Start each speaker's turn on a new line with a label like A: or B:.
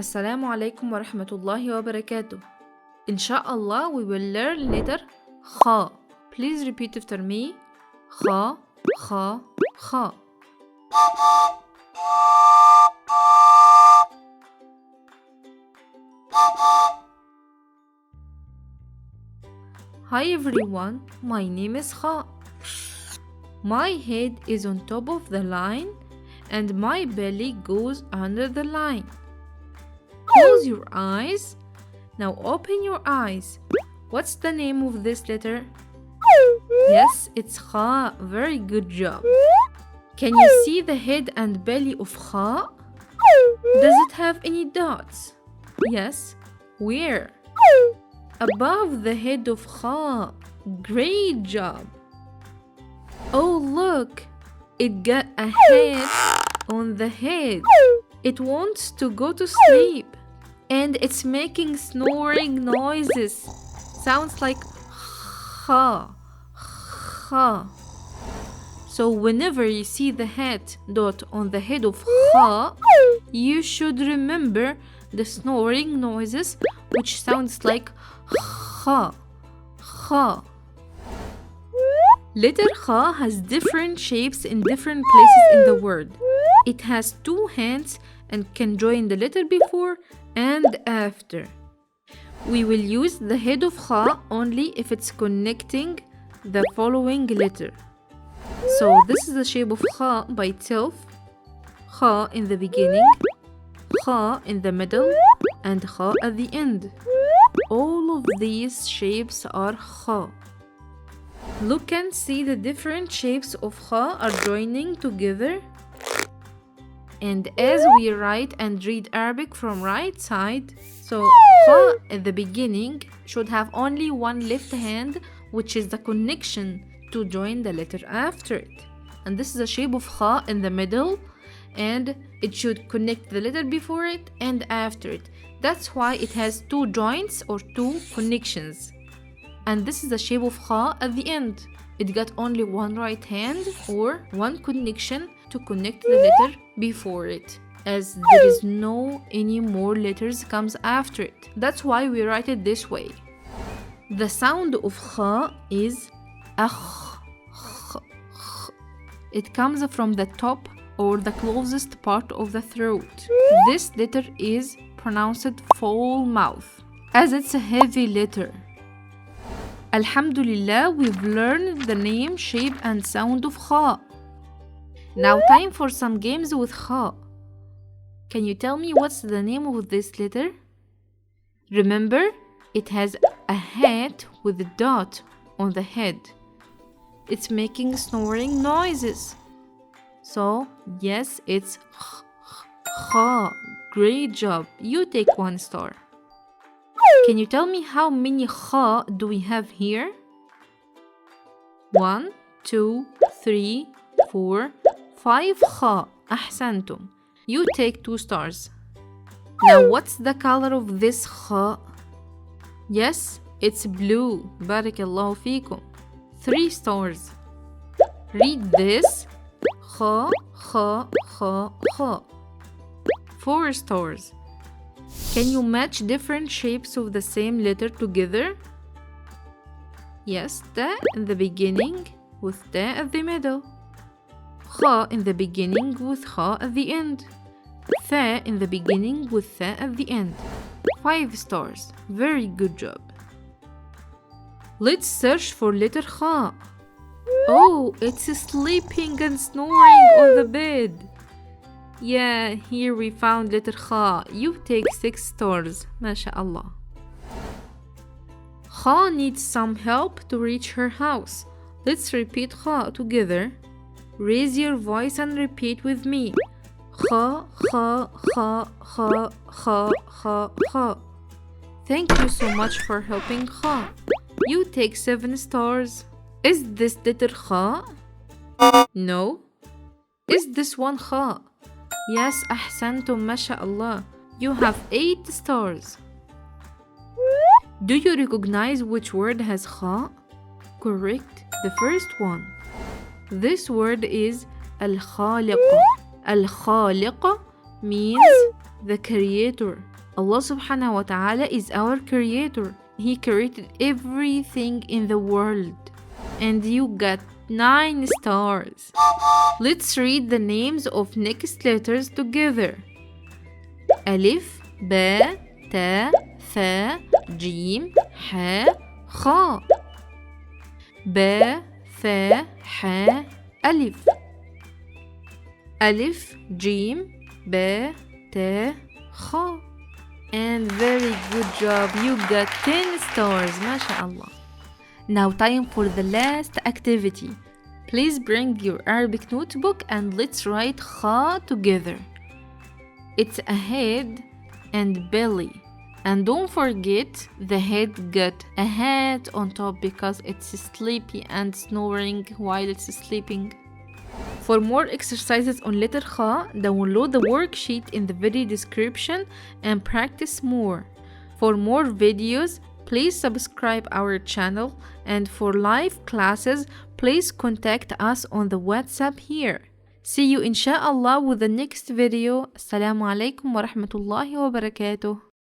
A: Assalamu alaikum wa rahmatullahi wa barakatuh. Inshallah, we will learn letter khaa. Please repeat after me. Khaa, khaa, khaa. Hi everyone, my name is Khaa. My head is on top of the line and my belly goes under the line. Close your eyes. Now open your eyes. What's the name of this letter? Yes, it's Khaa. Very good job. Can you see the head and belly of Khaa? Does it have any dots? Yes. Where? Above the head of Khaa. Great job. Oh, look. It got a head on the head. It wants to go to sleep. And it's making snoring noises. Sounds like khaa, khaa. So whenever you see the head dot on the head of khaa, you should remember the snoring noises, which sounds like khaa, khaa. Letter khaa has different shapes in different places in the word. It has two hands and can join the letter before and after. We will use the head of khaa only if it's connecting the following letter. So this is the shape of khaa by itself. Khaa in the beginning, khaa in the middle, and khaa at the end. All of these shapes are khaa. Look and see the different shapes of khaa are joining together. And as we write and read Arabic from right side, so khaa at the beginning should have only one left hand, which is the connection to join the letter after it. And this is the shape of khaa in the middle, and it should connect the letter before it and after it. That's why it has two joints or two connections. And this is the shape of khaa at the end. It got only one right hand or one connection to connect the letter before it, as there is no any more letters comes after it. That's why we write it this way. The sound of khaa is akh, kh, kh. It comes from the top or the closest part of the throat. This letter is pronounced full mouth, as it's a heavy letter. Alhamdulillah, we've learned the name, shape and sound of khaa. Now time for some games with khaa. Can you tell me what's the name of this letter? Remember, it has a hat with a dot on the head. It's making snoring noises. So, yes, it's khaa. Great job. You take 1 star. Can you tell me how many khaa do we have here? 1, 2, 3, 4, 5 khaa. Ahsantum. You take 2 stars. Now what's the color of this khaa? Yes, it's blue. Barakallahu feekum. 3 stars. Read this. Khaa, khaa, khaa, khaa. 4 stars. Can you match different shapes of the same letter together? Yes, ta in the beginning with ta at the middle. Khaa in the beginning with khaa at the end. Tha in the beginning with tha at the end. 5 stars. Very good job. Let's search for letter khaa. Oh, it's sleeping and snoring on the bed. Yeah, here we found letter khaa. You take 6 stars. MashaAllah. Khaa needs some help to reach her house. Let's repeat khaa together. Raise your voice and repeat with me. Khaa, khaa, khaa, khaa, khaa, khaa, khaa. Thank you so much for helping khaa. You take 7 stars. Is this letter khaa? No. Is this one khaa? Yes, ahsantum, mashallah. You have 8 stars. Do you recognize which word has khaa? Correct, the first one. This word is al-khaliq. Al-khaliq means the creator. Allah subhanahu wa ta'ala is our creator. He created everything in the world. And you got 9 stars. Let's read the names of next letters together. ألف باء تاء ثاء جيم حاء خاء. باء ثاء حاء ألف. ألف جيم باء تاء خاء. And very good job. You got 10 stars. MashaAllah. Now time for the last activity. Please bring your Arabic notebook and let's write khaa together. It's a head and belly. And don't forget the head got a hat on top because it's sleepy and snoring while it's sleeping. For more exercises on letter khaa, download the worksheet in the video description and practice more. For more videos, please subscribe our channel, and for live classes, please contact us on the WhatsApp here. See you inshallah with the next video. Assalamu alaikum wa rahmatullahi wa barakatuh.